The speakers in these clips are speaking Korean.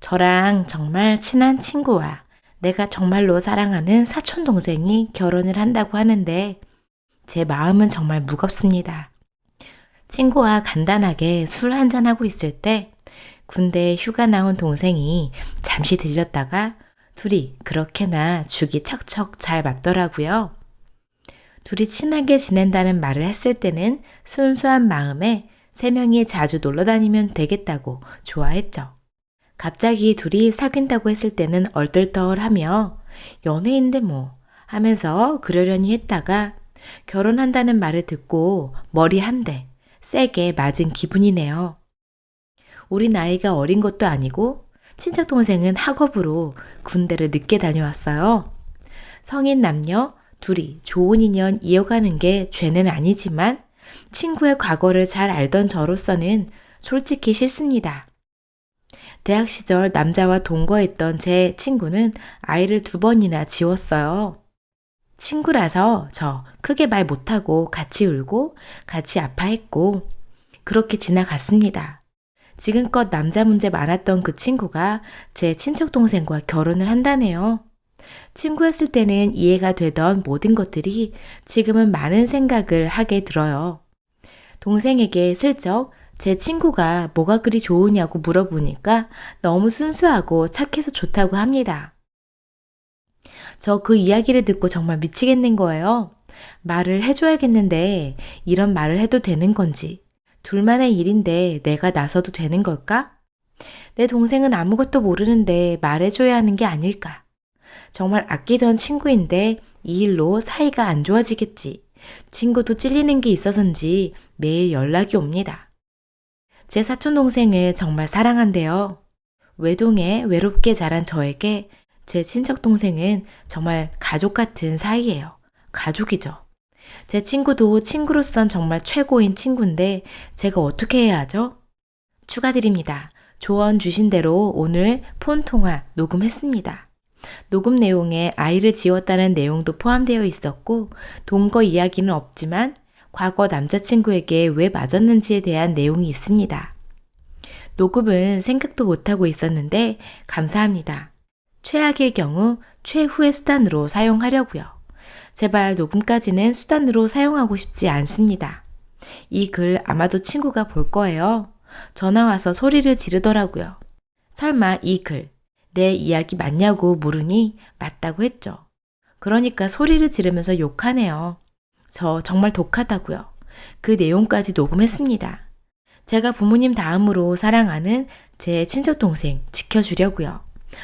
저랑 정말 친한 친구와 내가 정말로 사랑하는 사촌 동생이 결혼을 한다고 하는데 제 마음은 정말 무겁습니다. 친구와 간단하게 술 한잔하고 있을 때 군대에 휴가 나온 동생이 잠시 들렸다가 둘이 그렇게나 죽이 척척 잘 맞더라고요. 둘이 친하게 지낸다는 말을 했을 때는 순수한 마음에 세 명이 자주 놀러 다니면 되겠다고 좋아했죠. 갑자기 둘이 사귄다고 했을 때는 얼떨떨하며 연애인데 뭐 하면서 그러려니 했다가 결혼한다는 말을 듣고 머리 한 대 세게 맞은 기분이네요. 우리 나이가 어린 것도 아니고 친척 동생은 학업으로 군대를 늦게 다녀왔어요. 성인 남녀 둘이 좋은 인연 이어가는 게 죄는 아니지만 친구의 과거를 잘 알던 저로서는 솔직히 싫습니다. 대학 시절 남자와 동거했던 제 친구는 아이를 2번이나 지웠어요. 친구라서 저 크게 말 못하고 같이 울고 같이 아파했고 그렇게 지나갔습니다. 지금껏 남자 문제 많았던 그 친구가 제 친척 동생과 결혼을 한다네요. 친구였을 때는 이해가 되던 모든 것들이 지금은 많은 생각을 하게 들어요. 동생에게 슬쩍 제 친구가 뭐가 그리 좋으냐고 물어보니까 너무 순수하고 착해서 좋다고 합니다. 저 그 이야기를 듣고 정말 미치겠는 거예요. 말을 해줘야겠는데 이런 말을 해도 되는 건지, 둘만의 일인데 내가 나서도 되는 걸까? 내 동생은 아무것도 모르는데 말해줘야 하는 게 아닐까? 정말 아끼던 친구인데 이 일로 사이가 안 좋아지겠지. 친구도 찔리는 게 있어서인지 매일 연락이 옵니다. 제 사촌 동생을 정말 사랑한대요. 외동에 외롭게 자란 저에게 제 친척 동생은 정말 가족 같은 사이예요. 가족이죠. 제 친구도 친구로선 정말 최고인 친구인데 제가 어떻게 해야 하죠? 축하드립니다. 조언 주신 대로 오늘 폰통화 녹음했습니다. 녹음 내용에 아이를 지웠다는 내용도 포함되어 있었고 동거 이야기는 없지만 과거 남자친구에게 왜 맞았는지에 대한 내용이 있습니다. 녹음은 생각도 못하고 있었는데 감사합니다. 최악의 경우 최후의 수단으로 사용하려고요. 제발 녹음까지는 수단으로 사용하고 싶지 않습니다. 이 글 아마도 친구가 볼 거예요. 전화 와서 소리를 지르더라고요. 설마 이 글, 내 이야기 맞냐고 물으니 맞다고 했죠. 그러니까 소리를 지르면서 욕하네요. 저 정말 독하다고요. 그 내용까지 녹음했습니다. 제가 부모님 다음으로 사랑하는 제 친척동생 지켜주려고요.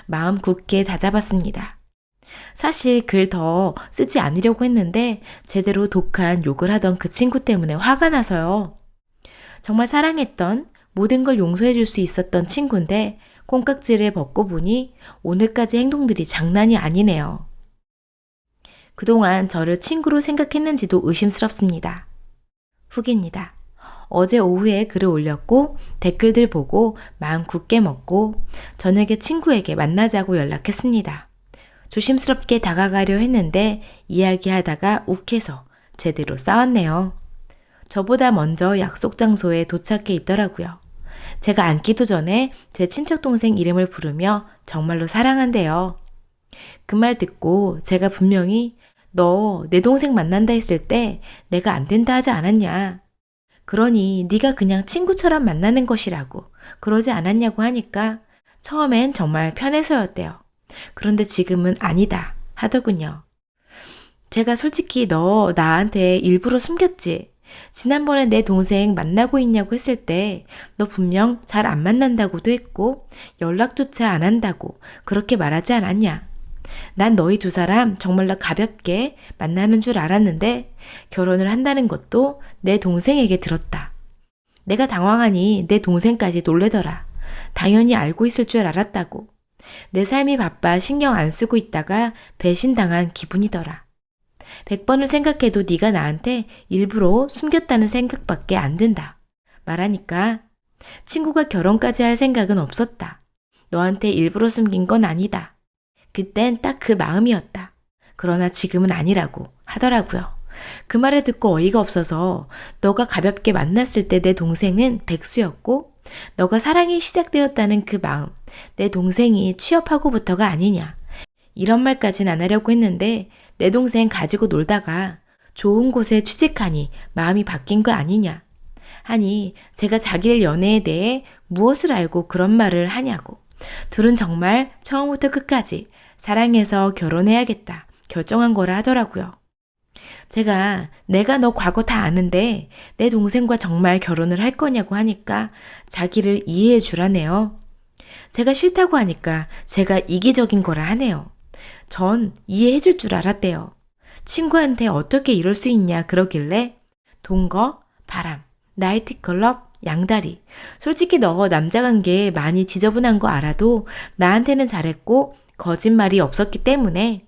마음 굳게 다잡았습니다. 사실 글 더 쓰지 않으려고 했는데 제대로 독한 욕을 하던 그 친구 때문에 화가 나서요. 정말 사랑했던 모든 걸 용서해 줄 수 있었던 친구인데 콩깍지를 벗고 보니 오늘까지 행동들이 장난이 아니네요. 그동안 저를 친구로 생각했는지도 의심스럽습니다. 후기입니다. 어제 오후에 글을 올렸고 댓글들 보고 마음 굳게 먹고 저녁에 친구에게 만나자고 연락했습니다. 조심스럽게 다가가려 했는데 이야기하다가 욱해서 제대로 싸웠네요. 저보다 먼저 약속 장소에 도착해 있더라고요. 제가 앉기도 전에 제 친척동생 이름을 부르며 정말로 사랑한대요. 그 말 듣고 제가 분명히 너 내 동생 만난다 했을 때 내가 안 된다 하지 않았냐. 그러니 네가 그냥 친구처럼 만나는 것이라고 그러지 않았냐고 하니까 처음엔 정말 편해서였대요. 그런데 지금은 아니다 하더군요. 제가 솔직히 너 나한테 일부러 숨겼지. 지난번에 내 동생 만나고 있냐고 했을 때 너 분명 잘 안 만난다고도 했고 연락조차 안 한다고 그렇게 말하지 않았냐. 난 너희 두 사람 정말로 가볍게 만나는 줄 알았는데 결혼을 한다는 것도 내 동생에게 들었다. 내가 당황하니 내 동생까지 놀래더라. 당연히 알고 있을 줄 알았다고. 내 삶이 바빠 신경 안 쓰고 있다가 배신당한 기분이더라. 100번을 생각해도 네가 나한테 일부러 숨겼다는 생각밖에 안 든다. 말하니까 친구가 결혼까지 할 생각은 없었다. 너한테 일부러 숨긴 건 아니다. 그땐 딱 그 마음이었다. 그러나 지금은 아니라고 하더라고요. 그 말을 듣고 어이가 없어서 너가 가볍게 만났을 때 내 동생은 백수였고 너가 사랑이 시작되었다는 그 마음, 내 동생이 취업하고부터가 아니냐. 이런 말까진 안 하려고 했는데 내 동생 가지고 놀다가 좋은 곳에 취직하니 마음이 바뀐 거 아니냐. 하니 제가 자기들 연애에 대해 무엇을 알고 그런 말을 하냐고. 둘은 정말 처음부터 끝까지 사랑해서 결혼해야겠다 결정한 거라 하더라고요. 내가 너 과거 다 아는데 내 동생과 정말 결혼을 할 거냐고 하니까 자기를 이해해 주라네요. 제가 싫다고 하니까 제가 이기적인 거라 하네요. 전 이해해 줄 줄 알았대요. 친구한테 어떻게 이럴 수 있냐 그러길래 동거, 바람, 나이트클럽, 양다리. 솔직히 너 남자 관계 많이 지저분한 거 알아도 나한테는 잘했고 거짓말이 없었기 때문에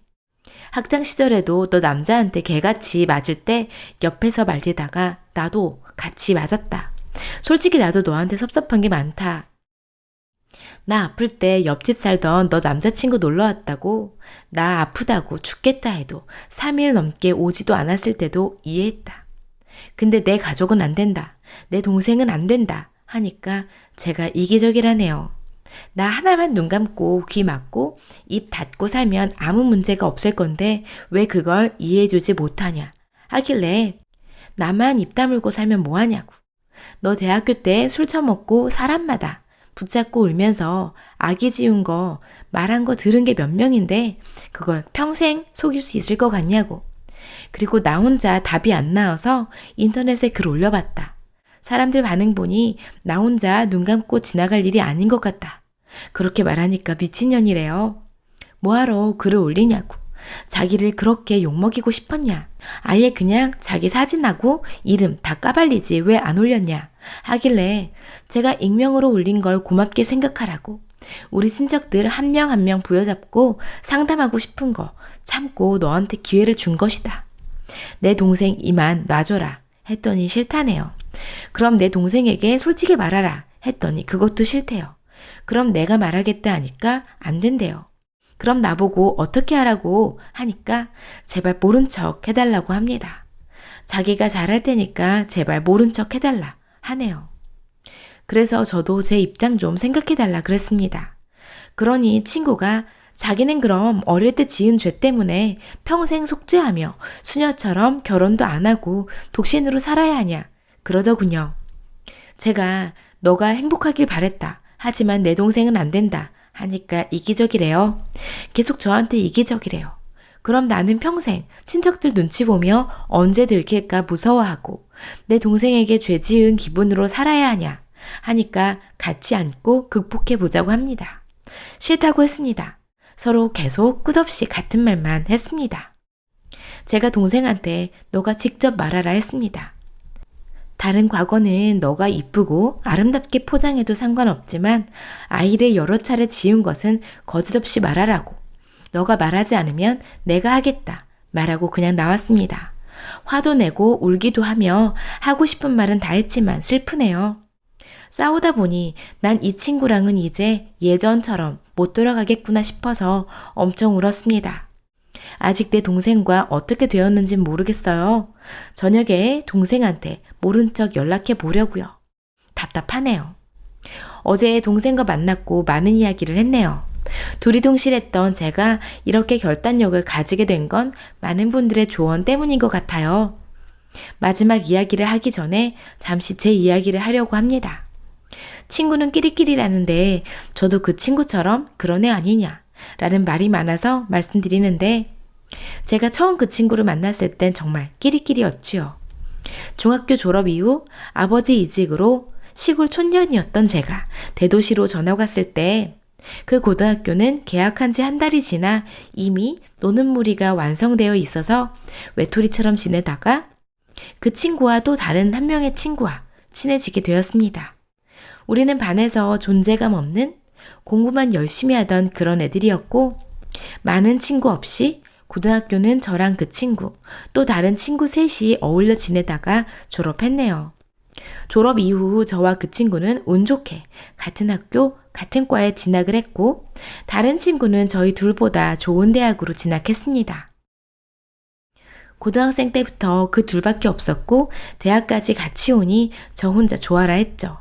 학창 시절에도 너 남자한테 개같이 맞을 때 옆에서 말리다가 나도 같이 맞았다. 솔직히 나도 너한테 섭섭한 게 많다. 나 아플 때 옆집 살던 너 남자친구 놀러 왔다고 나 아프다고 죽겠다 해도 3일 넘게 오지도 않았을 때도 이해했다. 근데 내 가족은 안 된다. 내 동생은 안 된다. 하니까 제가 이기적이라네요. 나 하나만 눈 감고 귀 막고 입 닫고 살면 아무 문제가 없을 건데 왜 그걸 이해해주지 못하냐 하길래 나만 입 다물고 살면 뭐하냐고. 너 대학교 때 술 처먹고 사람마다 붙잡고 울면서 아기 지운 거 말한 거 들은 게 몇 명인데 그걸 평생 속일 수 있을 것 같냐고. 그리고 나 혼자 답이 안 나와서 인터넷에 글 올려봤다. 사람들 반응 보니 나 혼자 눈 감고 지나갈 일이 아닌 것 같다. 그렇게 말하니까 미친년이래요. 뭐하러 글을 올리냐고. 자기를 그렇게 욕먹이고 싶었냐. 아예 그냥 자기 사진하고 이름 다 까발리지 왜 안 올렸냐 하길래 제가 익명으로 올린 걸 고맙게 생각하라고. 우리 친척들 한 명 한 명 부여잡고 상담하고 싶은 거 참고 너한테 기회를 준 것이다. 내 동생 이만 놔줘라 했더니 싫다네요. 그럼 내 동생에게 솔직히 말하라 했더니 그것도 싫대요. 그럼 내가 말하겠다 하니까 안 된대요. 그럼 나보고 어떻게 하라고 하니까 제발 모른 척 해달라고 합니다. 자기가 잘할 테니까 제발 모른 척 해달라 하네요. 그래서 저도 제 입장 좀 생각해달라 그랬습니다. 그러니 친구가 자기는 그럼 어릴 때 지은 죄 때문에 평생 속죄하며 수녀처럼 결혼도 안 하고 독신으로 살아야 하냐 그러더군요. 제가 너가 행복하길 바랬다. 하지만 내 동생은 안 된다. 하니까 이기적이래요. 계속 저한테 이기적이래요. 그럼 나는 평생 친척들 눈치 보며 언제 들킬까 무서워하고 내 동생에게 죄 지은 기분으로 살아야 하냐 하니까 같이 앉고 극복해 보자고 합니다. 싫다고 했습니다. 서로 계속 끝없이 같은 말만 했습니다. 제가 동생한테 너가 직접 말하라 했습니다. 다른 과거는 너가 이쁘고 아름답게 포장해도 상관없지만 아이를 여러 차례 지은 것은 거짓없이 말하라고. 너가 말하지 않으면 내가 하겠다 말하고 그냥 나왔습니다. 화도 내고 울기도 하며 하고 싶은 말은 다 했지만 슬프네요. 싸우다 보니 난 이 친구랑은 이제 예전처럼 못 돌아가겠구나 싶어서 엄청 울었습니다. 아직 내 동생과 어떻게 되었는진 모르겠어요. 저녁에 동생한테 모른 척 연락해 보려고요. 답답하네요. 어제 동생과 만났고 많은 이야기를 했네요. 두리둥실했던 제가 이렇게 결단력을 가지게 된 건 많은 분들의 조언 때문인 것 같아요. 마지막 이야기를 하기 전에 잠시 제 이야기를 하려고 합니다. 친구는 끼리끼리라는데 저도 그 친구처럼 그런 애 아니냐 라는 말이 많아서 말씀드리는데 제가 처음 그 친구를 만났을 땐 정말 끼리끼리였지요. 중학교 졸업 이후 아버지 이직으로 시골 촌년이었던 제가 대도시로 전학 왔을 때 그 고등학교는 개학한 지 한 달이 지나 이미 노는 무리가 완성되어 있어서 외톨이처럼 지내다가 그 친구와 또 다른 한 명의 친구와 친해지게 되었습니다. 우리는 반에서 존재감 없는 공부만 열심히 하던 그런 애들이었고 많은 친구 없이 고등학교는 저랑 그 친구 또 다른 친구 셋이 어울려 지내다가 졸업했네요. 졸업 이후 저와 그 친구는 운 좋게 같은 학교, 같은 과에 진학을 했고 다른 친구는 저희 둘보다 좋은 대학으로 진학했습니다. 고등학생 때부터 그 둘밖에 없었고 대학까지 같이 오니 저 혼자 좋아라 했죠.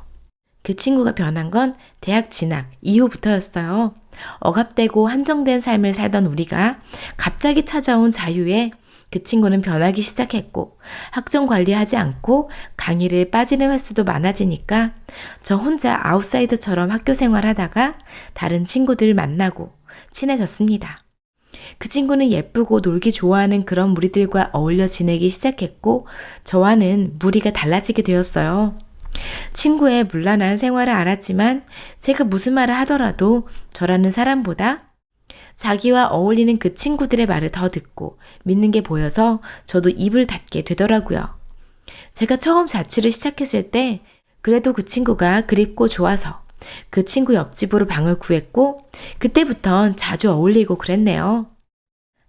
그 친구가 변한 건 대학 진학 이후부터였어요. 억압되고 한정된 삶을 살던 우리가 갑자기 찾아온 자유에 그 친구는 변하기 시작했고 학점 관리하지 않고 강의를 빠지는 횟수도 많아지니까 저 혼자 아웃사이더처럼 학교 생활하다가 다른 친구들 만나고 친해졌습니다. 그 친구는 예쁘고 놀기 좋아하는 그런 무리들과 어울려 지내기 시작했고 저와는 무리가 달라지게 되었어요. 친구의 문란한 생활을 알았지만 제가 무슨 말을 하더라도 저라는 사람보다 자기와 어울리는 그 친구들의 말을 더 듣고 믿는 게 보여서 저도 입을 닫게 되더라고요. 제가 처음 자취를 시작했을 때 그래도 그 친구가 그립고 좋아서 그 친구 옆집으로 방을 구했고 그때부턴 자주 어울리고 그랬네요.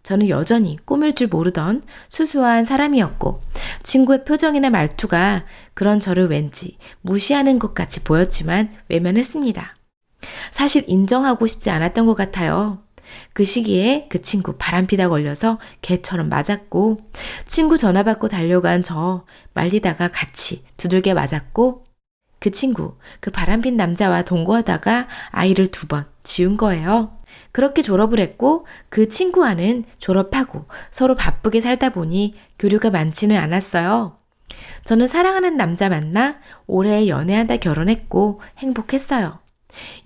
저는 여전히 꾸밀 줄 모르던 수수한 사람이었고 친구의 표정이나 말투가 그런 저를 왠지 무시하는 것 같이 보였지만 외면했습니다. 사실 인정하고 싶지 않았던 것 같아요. 그 시기에 그 친구 바람피다 걸려서 개처럼 맞았고 친구 전화 받고 달려간 저 말리다가 같이 두들겨 맞았고 그 친구 그 바람핀 남자와 동거하다가 아이를 2번 지운 거예요. 그렇게 졸업을 했고 그 친구와는 졸업하고 서로 바쁘게 살다 보니 교류가 많지는 않았어요. 저는 사랑하는 남자 만나 올해 연애하다 결혼했고 행복했어요.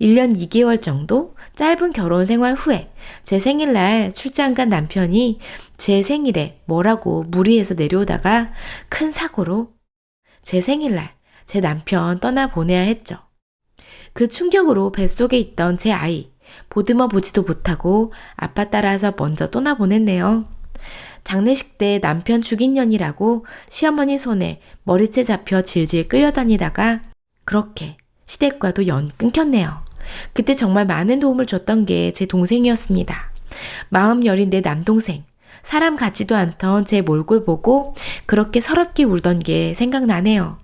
1년 2개월 정도 짧은 결혼 생활 후에 제 생일날 출장 간 남편이 제 생일에 뭐라고 무리해서 내려오다가 큰 사고로 제 생일날 제 남편 떠나보내야 했죠. 그 충격으로 뱃속에 있던 제 아이 보듬어 보지도 못하고 아빠 따라서 먼저 떠나보냈네요. 장례식 때 남편 죽인 년이라고 시어머니 손에 머리채 잡혀 질질 끌려다니다가 그렇게 시댁과도 연 끊겼네요. 그때 정말 많은 도움을 줬던 게 제 동생이었습니다. 마음 여린 내 남동생, 사람 같지도 않던 제 몰골 보고 그렇게 서럽게 울던 게 생각나네요.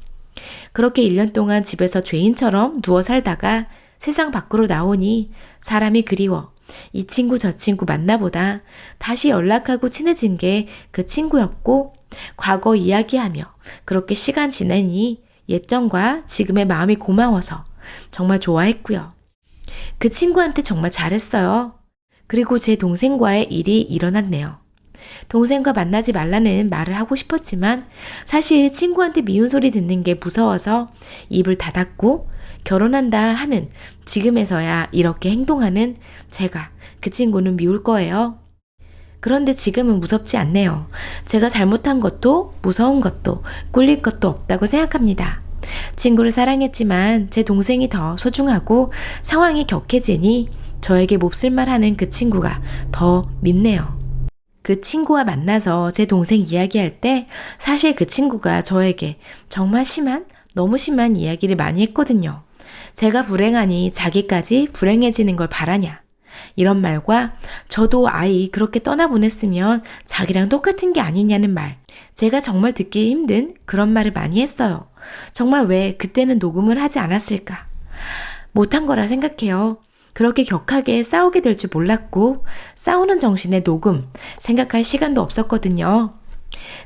그렇게 1년 동안 집에서 죄인처럼 누워 살다가 세상 밖으로 나오니 사람이 그리워 이 친구 저 친구 만나보다 다시 연락하고 친해진 게 그 친구였고 과거 이야기하며 그렇게 시간 지내니 예전과 지금의 마음이 고마워서 정말 좋아했고요. 그 친구한테 정말 잘했어요. 그리고 제 동생과의 일이 일어났네요. 동생과 만나지 말라는 말을 하고 싶었지만 사실 친구한테 미운 소리 듣는 게 무서워서 입을 닫았고 결혼한다 하는 지금에서야 이렇게 행동하는 제가 그 친구는 미울 거예요. 그런데 지금은 무섭지 않네요. 제가 잘못한 것도 무서운 것도 꿀릴 것도 없다고 생각합니다. 친구를 사랑했지만 제 동생이 더 소중하고 상황이 격해지니 저에게 몹쓸 말하는 그 친구가 더 밉네요. 그 친구와 만나서 제 동생 이야기할 때 사실 그 친구가 저에게 정말 너무 심한 이야기를 많이 했거든요. 제가 불행하니 자기까지 불행해지는 걸 바라냐. 이런 말과 저도 아이 그렇게 떠나보냈으면 자기랑 똑같은 게 아니냐는 말. 제가 정말 듣기 힘든 그런 말을 많이 했어요. 정말 왜 그때는 녹음을 하지 않았을까? 못한 거라 생각해요. 그렇게 격하게 싸우게 될 줄 몰랐고 싸우는 정신에 녹음, 생각할 시간도 없었거든요.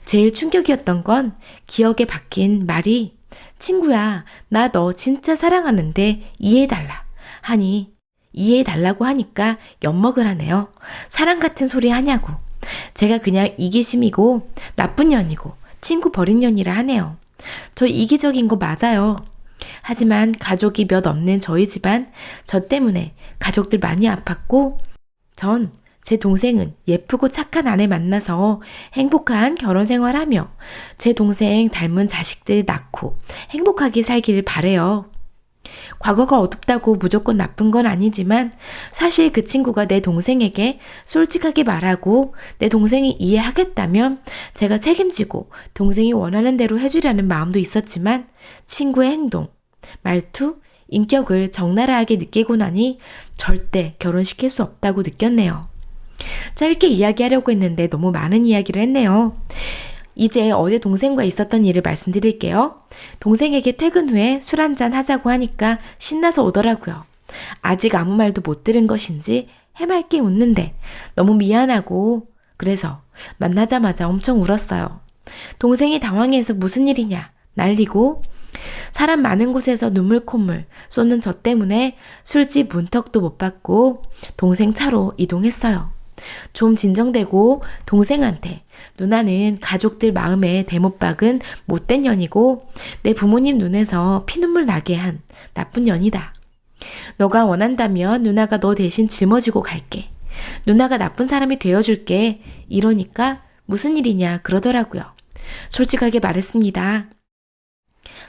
제일 충격이었던 건 기억에 박힌 말이 친구야, 나 너 진짜 사랑하는데 이해해달라 하니 이해해달라고 하니까 엿먹으라네요. 사랑 같은 소리 하냐고. 제가 그냥 이기심이고 나쁜 년이고 친구 버린 년이라 하네요. 저 이기적인 거 맞아요. 하지만 가족이 몇 없는 저희 집안, 저 때문에 가족들 많이 아팠고 전 제 동생은 예쁘고 착한 아내 만나서 행복한 결혼 생활하며 제 동생 닮은 자식들 낳고 행복하게 살기를 바래요. 과거가 어둡다고 무조건 나쁜 건 아니지만 사실 그 친구가 내 동생에게 솔직하게 말하고 내 동생이 이해하겠다면 제가 책임지고 동생이 원하는 대로 해주려는 마음도 있었지만 친구의 행동, 말투, 인격을 적나라하게 느끼고 나니 절대 결혼시킬 수 없다고 느꼈네요. 짧게 이야기하려고 했는데 너무 많은 이야기를 했네요. 이제 어제 동생과 있었던 일을 말씀드릴게요. 동생에게 퇴근 후에 술 한잔 하자고 하니까 신나서 오더라고요. 아직 아무 말도 못 들은 것인지 해맑게 웃는데 너무 미안하고 그래서 만나자마자 엄청 울었어요. 동생이 당황해서 무슨 일이냐 난리고 사람 많은 곳에서 눈물 콧물 쏟는 저 때문에 술집 문턱도 못 받고 동생 차로 이동했어요. 좀 진정되고 동생한테 누나는 가족들 마음에 대못 박은 못된 년이고 내 부모님 눈에서 피눈물 나게 한 나쁜 년이다. 너가 원한다면 누나가 너 대신 짊어지고 갈게. 누나가 나쁜 사람이 되어줄게. 이러니까 무슨 일이냐 그러더라고요. 솔직하게 말했습니다.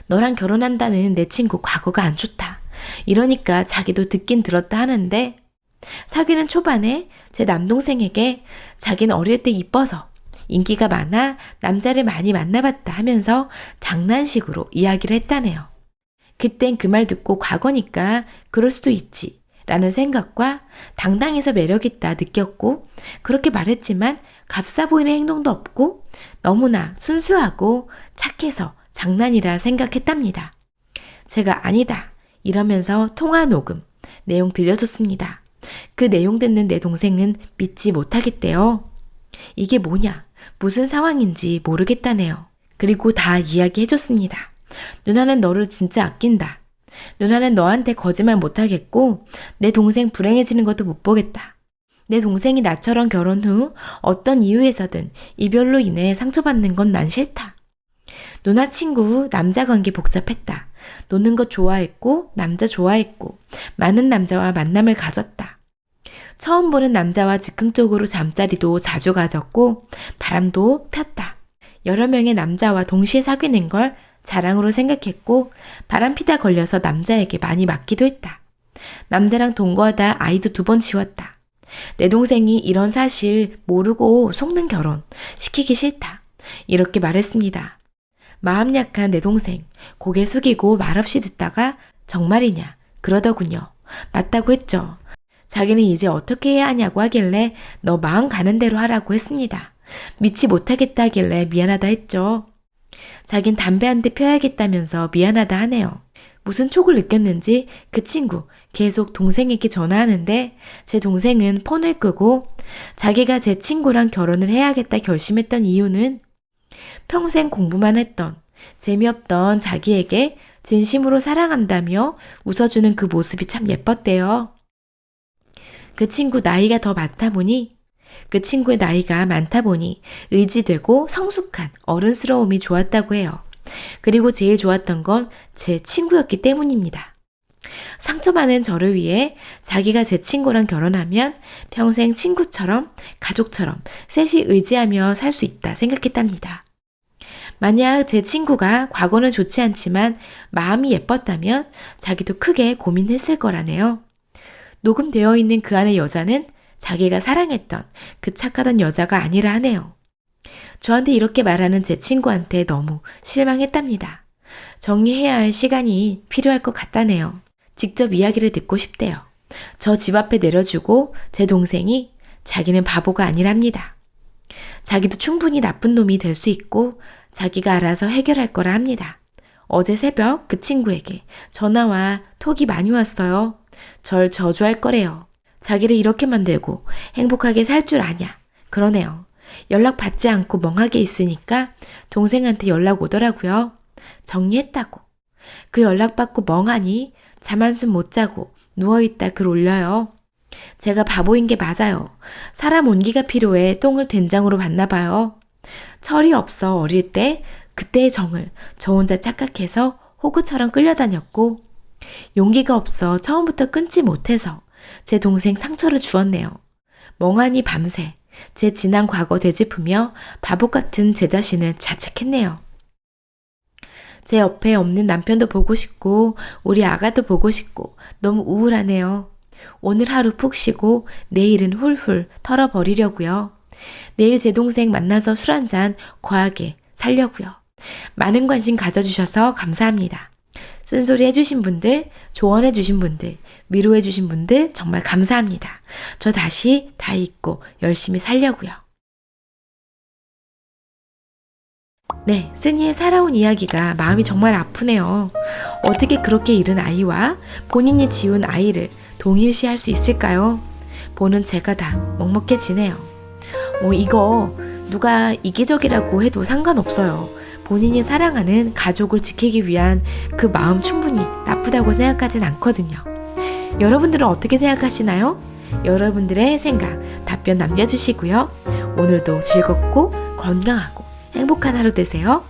너랑 결혼한다는 내 친구 과거가 안 좋다. 이러니까 자기도 듣긴 들었다 하는데 사귀는 초반에 제 남동생에게 자기는 어릴 때 이뻐서 인기가 많아 남자를 많이 만나봤다 하면서 장난식으로 이야기를 했다네요. 그땐 그 말 듣고 과거니까 그럴 수도 있지 라는 생각과 당당해서 매력있다 느꼈고 그렇게 말했지만 값싸 보이는 행동도 없고 너무나 순수하고 착해서 장난이라 생각했답니다. 제가 아니다 이러면서 통화 녹음 내용 들려줬습니다. 그 내용 듣는 내 동생은 믿지 못하겠대요. 이게 뭐냐 무슨 상황인지 모르겠다네요. 그리고 다 이야기해줬습니다. 누나는 너를 진짜 아낀다. 누나는 너한테 거짓말 못하겠고 내 동생 불행해지는 것도 못 보겠다. 내 동생이 나처럼 결혼 후 어떤 이유에서든 이별로 인해 상처받는 건 난 싫다. 누나 친구 남자 관계 복잡했다. 노는 것 좋아했고 남자 좋아했고 많은 남자와 만남을 가졌다. 처음 보는 남자와 즉흥적으로 잠자리도 자주 가졌고 바람도 폈다. 여러 명의 남자와 동시에 사귀는 걸 자랑으로 생각했고 바람피다 걸려서 남자에게 많이 맞기도 했다. 남자랑 동거하다 아이도 2번 지웠다. 내 동생이 이런 사실 모르고 속는 결혼 시키기 싫다. 이렇게 말했습니다. 마음 약한 내 동생 고개 숙이고 말없이 듣다가 정말이냐 그러더군요. 맞다고 했죠. 자기는 이제 어떻게 해야 하냐고 하길래 너 마음 가는 대로 하라고 했습니다. 믿지 못하겠다 하길래 미안하다 했죠. 자긴 담배 한 대 펴야겠다면서 미안하다 하네요. 무슨 촉을 느꼈는지 그 친구 계속 동생에게 전화하는데 제 동생은 폰을 끄고 자기가 제 친구랑 결혼을 해야겠다 결심했던 이유는 평생 공부만 했던 재미없던 자기에게 진심으로 사랑한다며 웃어주는 그 모습이 참 예뻤대요. 그 친구 나이가 더 많다 보니 그 친구의 나이가 많다 보니 의지되고 성숙한 어른스러움이 좋았다고 해요. 그리고 제일 좋았던 건 제 친구였기 때문입니다. 상처 많은 저를 위해 자기가 제 친구랑 결혼하면 평생 친구처럼 가족처럼 셋이 의지하며 살 수 있다 생각했답니다. 만약 제 친구가 과거는 좋지 않지만 마음이 예뻤다면 자기도 크게 고민했을 거라네요. 녹음되어 있는 그 안의 여자는 자기가 사랑했던 그 착하던 여자가 아니라 하네요. 저한테 이렇게 말하는 제 친구한테 너무 실망했답니다. 정리해야 할 시간이 필요할 것 같다네요. 직접 이야기를 듣고 싶대요. 저 집 앞에 내려주고 제 동생이 자기는 바보가 아니랍니다. 자기도 충분히 나쁜 놈이 될 수 있고 자기가 알아서 해결할 거라 합니다. 어제 새벽 그 친구에게 전화와 톡이 많이 왔어요. 절 저주할 거래요. 자기를 이렇게 만들고 행복하게 살 줄 아냐. 그러네요. 연락 받지 않고 멍하게 있으니까 동생한테 연락 오더라고요. 정리했다고. 그 연락 받고 멍하니 잠 한숨 못 자고 누워있다 글 올려요. 제가 바보인 게 맞아요. 사람 온기가 필요해 똥을 된장으로 봤나 봐요. 철이 없어 어릴 때 그때의 정을 저 혼자 착각해서 호구처럼 끌려다녔고 용기가 없어 처음부터 끊지 못해서 제 동생 상처를 주었네요. 멍하니 밤새 제 지난 과거 되짚으며 바보 같은 제 자신을 자책했네요. 제 옆에 없는 남편도 보고 싶고 우리 아가도 보고 싶고 너무 우울하네요. 오늘 하루 푹 쉬고 내일은 훌훌 털어버리려고요. 내일 제 동생 만나서 술 한잔 과하게 살려고요. 많은 관심 가져주셔서 감사합니다. 쓴소리 해주신 분들, 조언해주신 분들, 위로해주신 분들 정말 감사합니다. 저 다시 다 잊고 열심히 살려고요. 네, 쓰니의 살아온 이야기가 마음이 정말 아프네요. 어떻게 그렇게 잃은 아이와 본인이 지운 아이를 동일시할 수 있을까요? 보는 제가 다 먹먹해지네요. 이거 누가 이기적이라고 해도 상관없어요. 본인이 사랑하는 가족을 지키기 위한 그 마음 충분히 나쁘다고 생각하진 않거든요. 여러분들은 어떻게 생각하시나요? 여러분들의 생각, 답변 남겨주시고요. 오늘도 즐겁고 건강하고 행복한 하루 되세요.